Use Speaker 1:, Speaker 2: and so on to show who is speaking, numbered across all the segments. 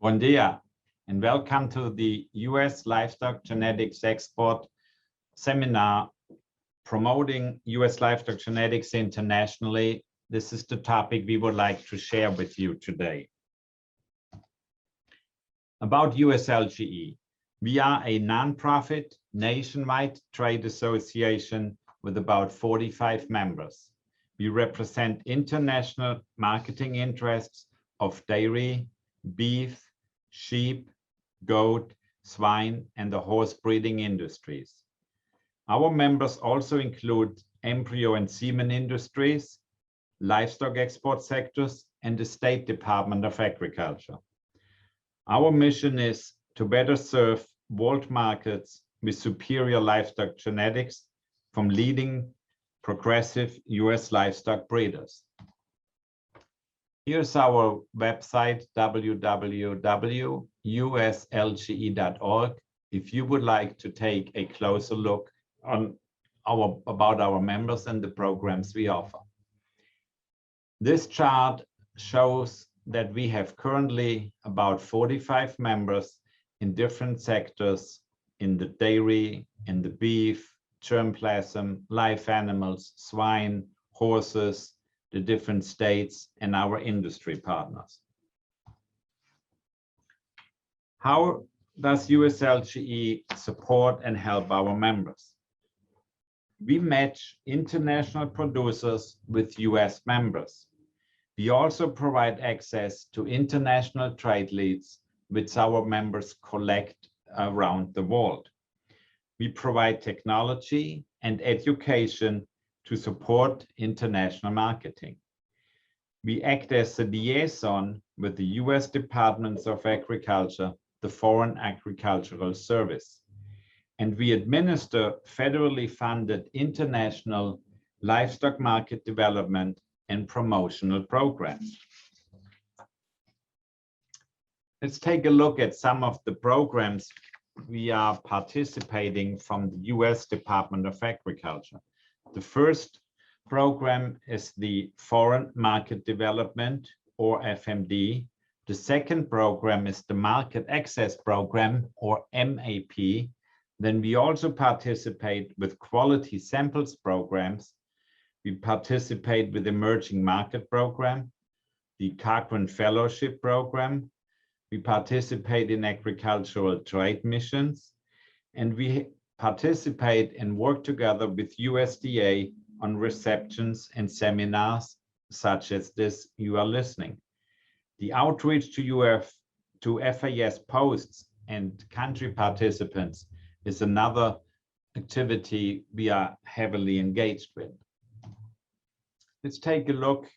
Speaker 1: Bon dia, and welcome to the U.S. Livestock Genetics Export Seminar promoting U.S. livestock genetics internationally. This is the topic we would like to share with you today. About USLGE, we are a nonprofit nationwide trade association with about 45 members. We represent international marketing interests of dairy, beef, sheep, goat, swine, and the horse breeding industries. Our members also include embryo and semen industries, livestock export sectors, and the State Department of Agriculture. Our mission is to better serve world markets with superior livestock genetics from leading progressive US livestock breeders. Here's our website, www.uslge.org, if you would like to take a closer look on about our members and the programs we offer. This chart shows that we have currently about 45 members in different sectors in the dairy, in the beef, germplasm, live animals, swine, horses, the different states, and our industry partners. How does USLGE support and help our members? We match international producers with US members. We also provide access to international trade leads which our members collect around the world. We provide technology and education to support international marketing. We act as a liaison with the US Departments of Agriculture, the Foreign Agricultural Service, and we administer federally funded international livestock market development and promotional programs. Let's take a look at some of the programs we are participating from the US Department of Agriculture. The first program is the Foreign Market Development, or FMD. The second program is the Market Access Program, or MAP. Then we also participate with Quality Samples programs. We participate with Emerging Market Program, the Cochrane Fellowship Program. We participate in agricultural trade missions, and we participate and work together with USDA on receptions and seminars such as this you are listening. The outreach to FAS posts and country participants is another activity we are heavily engaged with. Let's take a look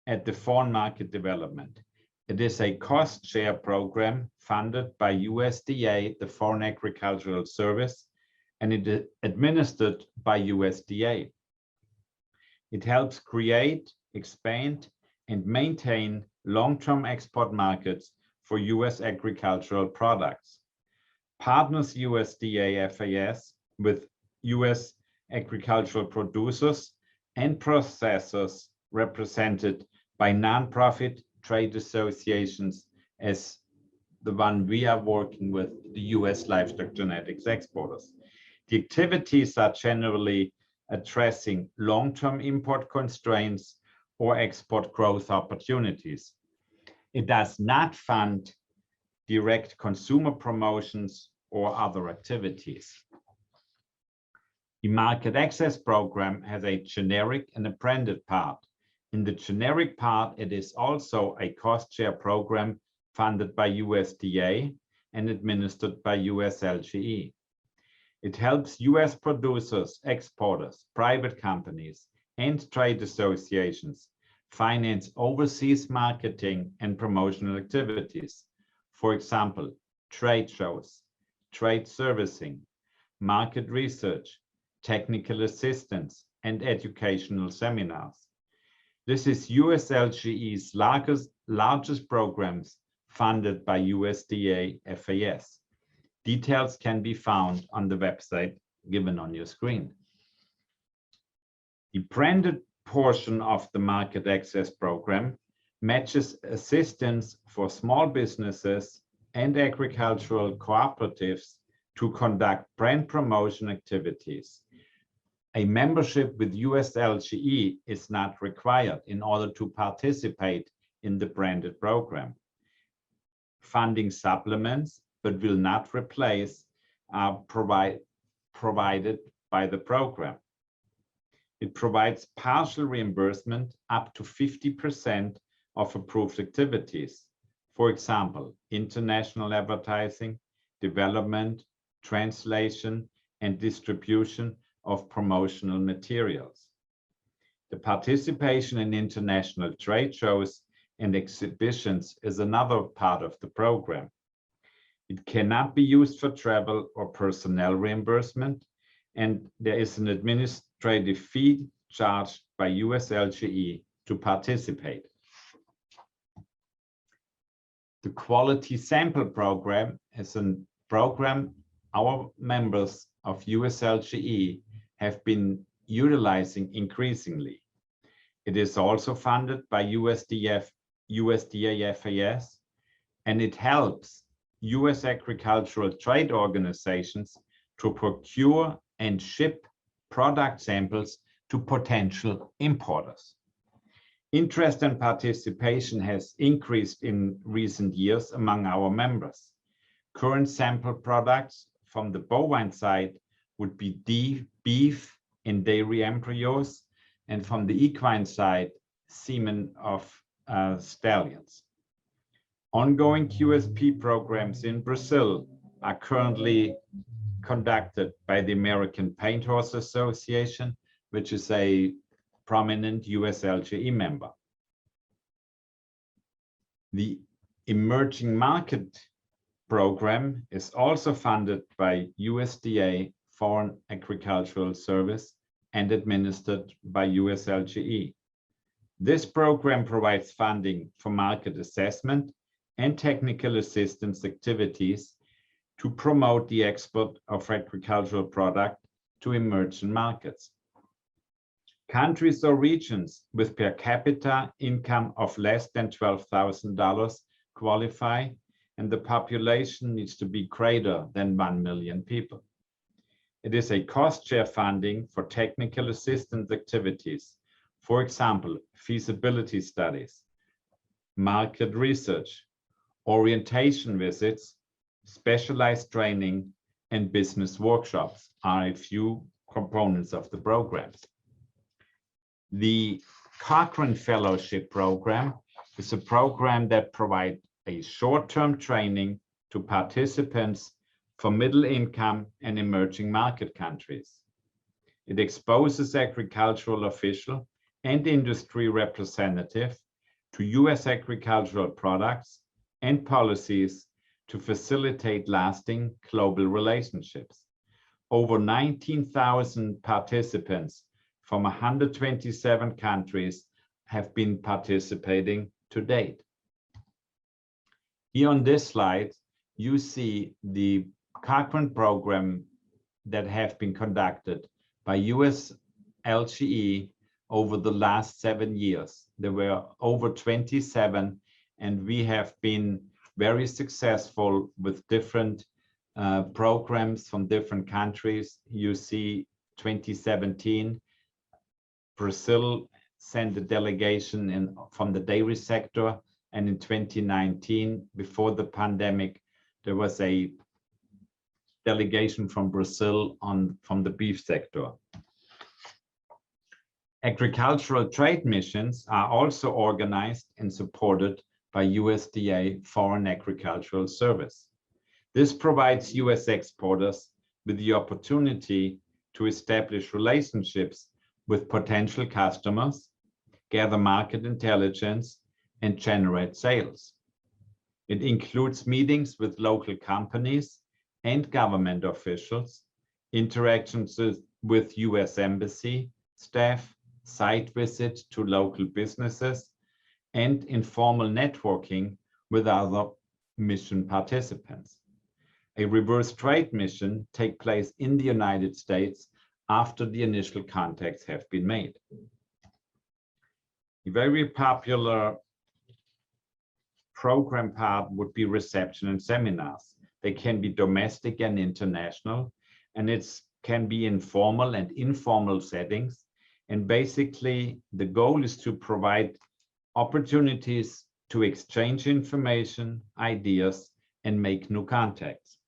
Speaker 1: at the foreign market development. It is a cost share program funded by USDA, the Foreign Agricultural Service, and it is administered by USDA. It helps create, expand, and maintain long-term export markets for US agricultural products. Partners USDA FAS with US agricultural producers and processors represented by nonprofit trade associations as the one we are working with, the US livestock genetics exporters. The activities are generally addressing long-term import constraints or export growth opportunities. It does not fund direct consumer promotions or other activities. The Market Access Program has a generic and a branded part. In the generic part, it is also a cost share program funded by USDA and administered by USLGE. It helps US producers, exporters, private companies, and trade associations finance overseas marketing and promotional activities. For example, trade shows, trade servicing, market research, technical assistance, and educational seminars. This is USLGE's largest programs funded by USDA FAS. Details can be found on the website given on your screen. The branded portion of the Market Access Program matches assistance for small businesses and agricultural cooperatives to conduct brand promotion activities. A membership with USLGE is not required in order to participate in the branded program. Funding supplements, but will not replace, are provided by the program. It provides partial reimbursement up to 50% of approved activities. For example, international advertising, development, translation, and distribution of promotional materials. The participation in international trade shows and exhibitions is another part of the program. It cannot be used for travel or personnel reimbursement, and there is an administrative fee charged by USLGE to participate. The Quality Sample Program is a program our members of USLGE have been utilizing increasingly. It is also funded by USDA FAS, and it helps US agricultural trade organizations to procure and ship product samples to potential importers. Interest and participation has increased in recent years among our members. Current sample products from the bovine side would be beef and dairy embryos, and from the equine side, semen of stallions. Ongoing QSP programs in Brazil are currently conducted by the American Paint Horse Association, which is a prominent USLGE member. The Emerging Market Program is also funded by USDA Foreign Agricultural Service and administered by USLGE. This program provides funding for market assessment and technical assistance activities to promote the export of agricultural product to emerging markets. Countries or regions with per capita income of less than $12,000 qualify, and the population needs to be greater than 1 million people. It is a cost share funding for technical assistance activities, for example, feasibility studies, market research, orientation visits, specialized training, and business workshops are a few components of the programs. The Cochrane Fellowship Program is a program that provides a short-term training to participants for middle-income and emerging market countries. It exposes agricultural official and industry representative to US agricultural products and policies to facilitate lasting global relationships. Over 19,000 participants from 127 countries have been participating to date. Here on this slide, you see the Cochrane program that have been conducted by USLGE over the last 7 years. There were over 27, and we have been very successful with different programs from different countries. You see 2017, Brazil sent a delegation from the dairy sector, and in 2019, before the pandemic, there was a delegation from Brazil from the beef sector. Agricultural trade missions are also organized and supported by USDA Foreign Agricultural Service. This provides US exporters with the opportunity to establish relationships with potential customers, gather market intelligence, and generate sales. It includes meetings with local companies and government officials, interactions with US Embassy staff, site visits to local businesses, and informal networking with other mission participants. A reverse trade mission takes place in the United States after the initial contacts have been made. A very popular program part would be reception and seminars. They can be domestic and international, and it can be in formal and informal settings. And basically, the goal is to provide opportunities to exchange information, ideas, and make new contacts.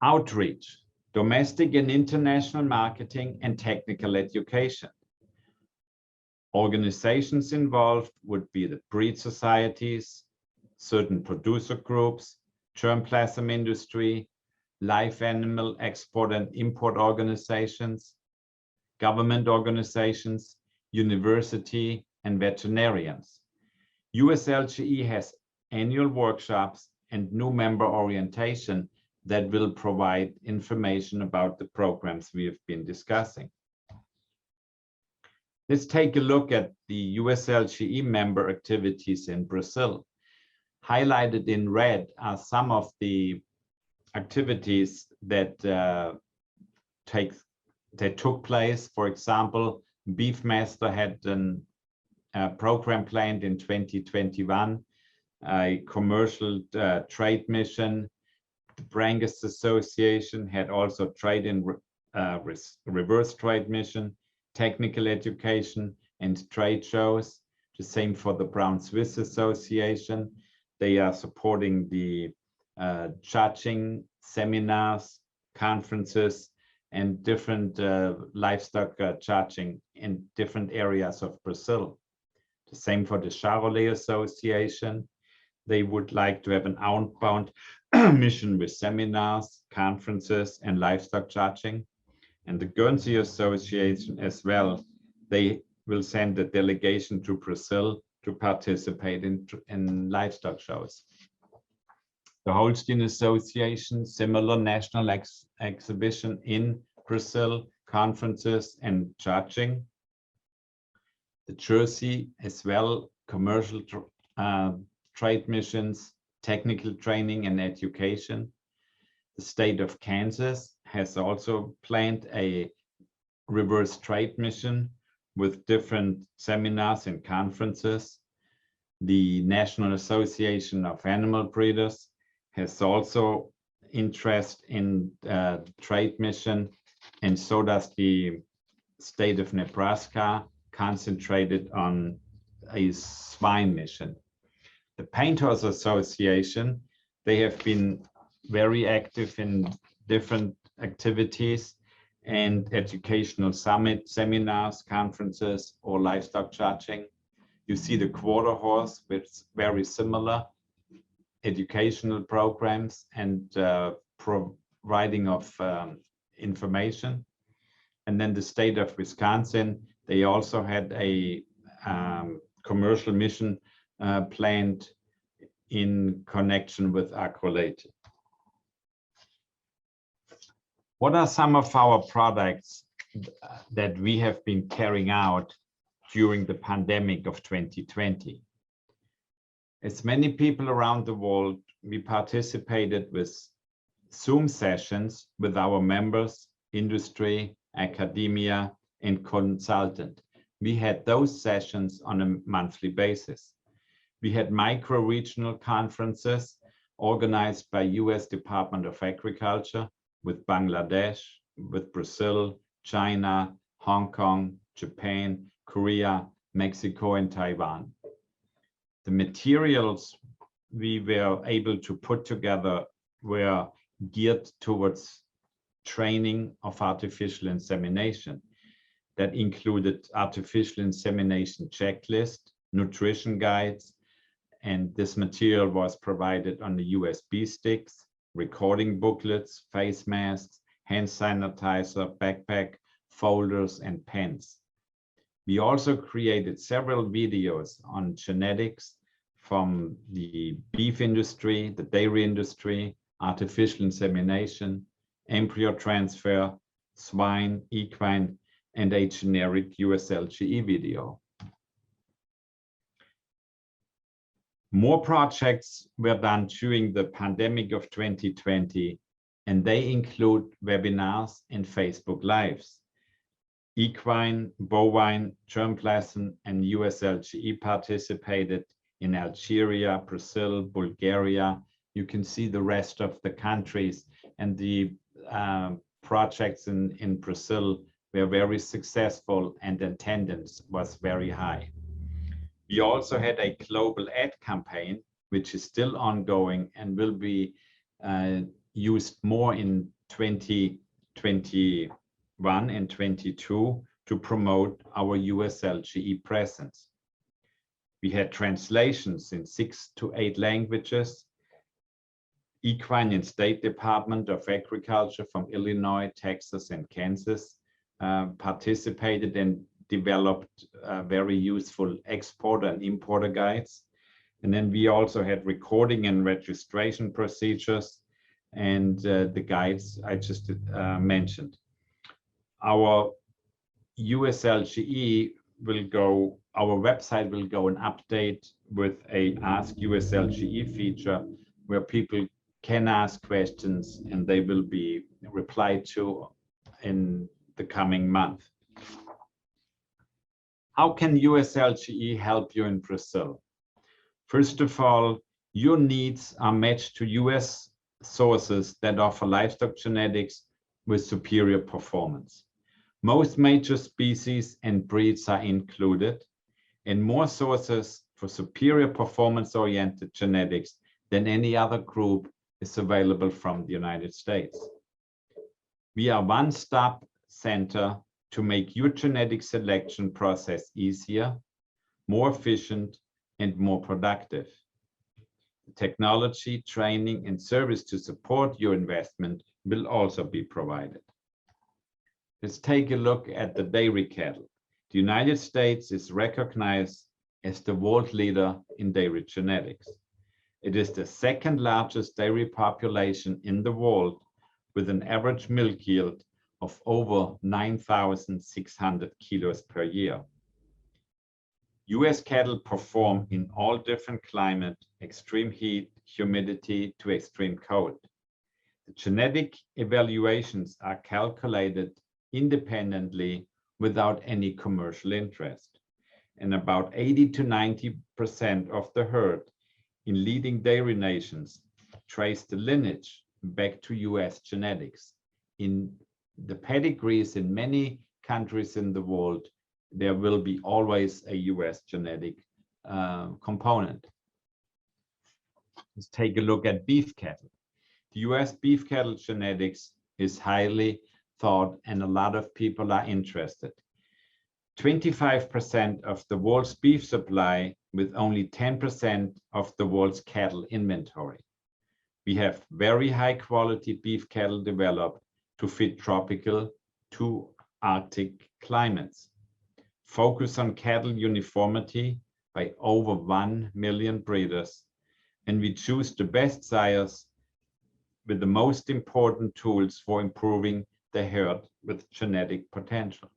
Speaker 1: Outreach, domestic and international marketing, and technical education. Organizations involved would be the breed societies, certain producer groups, germplasm industry, live animal export and import organizations, government organizations, university, and veterinarians. USLGE has annual workshops and new member orientation that will provide information about the programs we have been discussing. Let's take a look at the USLGE member activities in Brazil. Highlighted in red are some of the activities that took place. For example, Beefmaster had a program planned in 2021, a commercial trade mission. The Brangus Association had also trade and reverse trade mission, technical education, and trade shows. The same for the Brown Swiss Association. They are supporting the judging, seminars, conferences, and different livestock judging in different areas of Brazil. The same for the Charolais Association. They would like to have an outbound mission with seminars, conferences, and livestock judging. And the Guernsey Association as well. They will send a delegation to Brazil to participate in livestock shows. The Holstein Association, similar national exhibition in Brazil, conferences and judging. The Jersey as well, commercial trade missions, technical training and education. The state of Kansas has also planned a reverse trade mission with different seminars and conferences. The National Association of Animal Breeders has also interest in trade mission, and so does the state of Nebraska, concentrated on a swine mission. The Painters Association, they have been very active in different activities and educational summit, seminars, conferences, or livestock judging. You see the quarter horse with very similar educational programs and providing of information. And then the state of Wisconsin, they also had a commercial mission planned in connection with AgroLate. What are some of our products that we have been carrying out during the pandemic of 2020? As many people around the world, we participated with Zoom sessions with our members, industry, academia, and consultant. We had those sessions on a monthly basis. We had micro-regional conferences organized by US Department of Agriculture with Bangladesh, with Brazil, China, Hong Kong, Japan, Korea, Mexico, and Taiwan. The materials we were able to put together were geared towards training of artificial insemination. That included artificial insemination checklist, nutrition guides, and this material was provided on the USB sticks, recording booklets, face masks, hand sanitizer, backpack, folders, and pens. We also created several videos on genetics from the beef industry, the dairy industry, artificial insemination, embryo transfer, swine, equine, and a generic USLGE video. More projects were done during the pandemic of 2020, and they include webinars and Facebook Lives. equine, bovine, germplasm, and USLGE participated in Algeria, Brazil, Bulgaria. You can see the rest of the countries, and the projects in Brazil were very successful and attendance was very high. We also had a global ad campaign, which is still ongoing and will be used more in 2021 and 22 to promote our USLGE presence. We had translations in 6 to 8 languages. Equine and State Department of Agriculture from Illinois, Texas, and Kansas participated and developed very useful exporter and importer guides. And then we also had recording and registration procedures and the guides I just mentioned. Our USLGE will go, our website will go an update with a Ask USLGE feature where people can ask questions and they will be replied to in the coming month. How can USLGE help you in Brazil? First of all, your needs are matched to US sources that offer livestock genetics with superior performance. Most major species and breeds are included, and more sources for superior performance-oriented genetics than any other group is available from the United States. We are one-stop center to make your genetic selection process easier, more efficient, and more productive. Technology, training, and service to support your investment will also be provided. Let's take a look at the dairy cattle. The United States is recognized as the world leader in dairy genetics. It is the second largest dairy population in the world, with an average milk yield of over 9,600 kilos per year. US cattle perform in all different climate, extreme heat, humidity to extreme cold. The genetic evaluations are calculated independently without any commercial interest. And about 80 to 90% of the herd in leading dairy nations trace the lineage back to US genetics. In the pedigrees in many countries in the world, there will be always a US genetic component. Let's take a look at beef cattle. The US beef cattle genetics is highly thought and a lot of people are interested. 25% of the world's beef supply with only 10% of the world's cattle inventory. We have very high quality beef cattle developed to fit tropical to Arctic climates. Focus on cattle uniformity by over 1 million breeders, and we choose the best sires with the most important tools for improving the herd with genetic potential.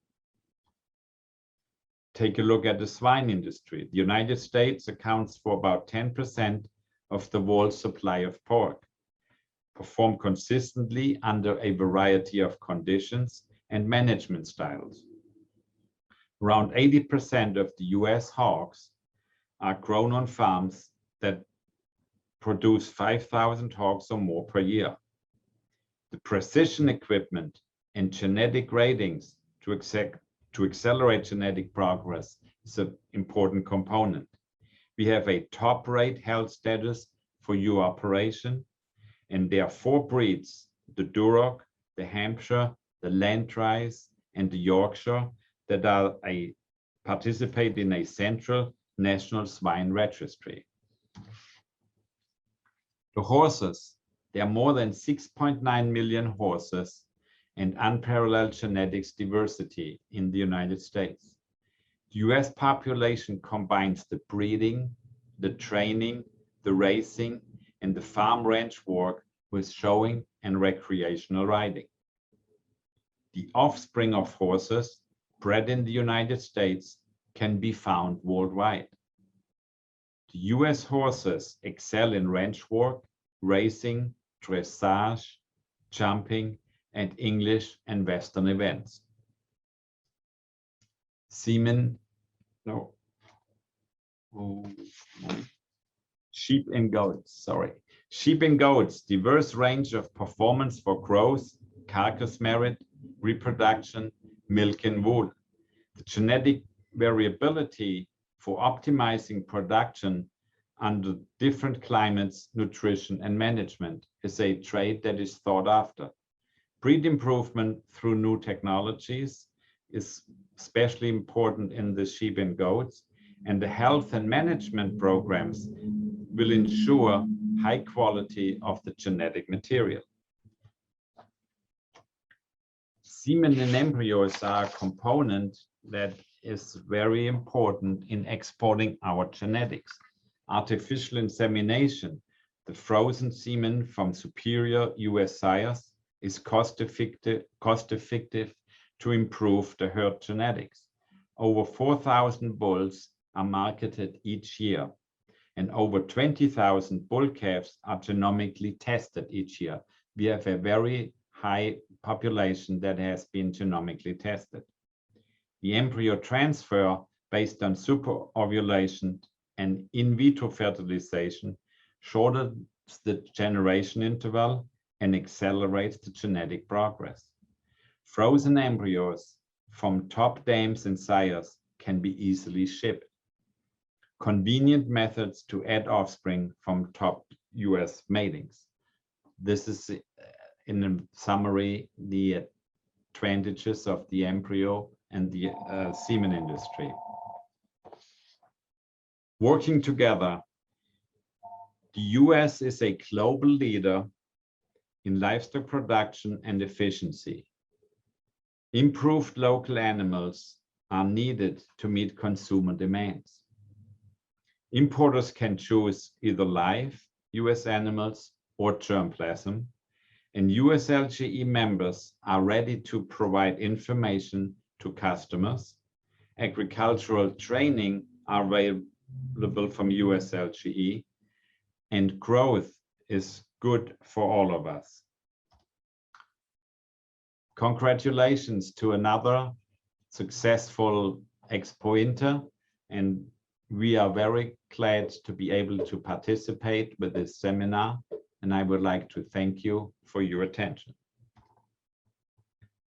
Speaker 1: Take a look at the swine industry. The United States accounts for about 10% of the world's supply of pork, perform consistently under a variety of conditions and management styles. Around 80% of the US hogs are grown on farms that produce 5,000 hogs or more per year. The precision equipment and genetic ratings to accelerate genetic progress is an important component. We have a top-rate health status for your operation, and there are 4 breeds, the Duroc, the Hampshire, the Landrace, and the Yorkshire, that are participate in a central national swine registry. The horses, there are more than 6.9 million horses and unparalleled genetics diversity in the United States. The US population combines the breeding, the training, the racing, and the farm ranch work with showing and recreational riding. The offspring of horses bred in the United States can be found worldwide. The US horses excel in ranch work, racing, dressage, jumping, and English and Western events. semen, no, oh, no. Sheep and goats, sorry. Sheep and goats, diverse range of performance for growth, carcass merit, reproduction, milk and wool. The genetic variability for optimizing production under different climates, nutrition, and management is a trait that is sought after. Breed improvement through new technologies is especially important in the sheep and goats, and the health and management programs will ensure high quality of the genetic material. Semen and embryos are a component that is very important in exporting our genetics. Artificial insemination, the frozen semen from superior US sires, is cost effective to improve the herd genetics. Over 4,000 bulls are marketed each year, and over 20,000 bull calves are genomically tested each year. We have a very high population that has been genomically tested. The embryo transfer based on superovulation and in vitro fertilization shortens the generation interval and accelerates the genetic progress. Frozen embryos from top dams and sires can be easily shipped. Convenient methods to add offspring from top US matings. This is, in a summary, the advantages of the embryo and the semen industry. Working together, the US is a global leader in livestock production and efficiency. Improved local animals are needed to meet consumer demands. Importers can choose either live US animals or germplasm, and USLGE members are ready to provide information to customers. Agricultural training are available from USLGE, and growth is good for all of us. Congratulations to another successful Expointer, and we are very glad to be able to participate with this seminar, and I would like to thank you for your attention.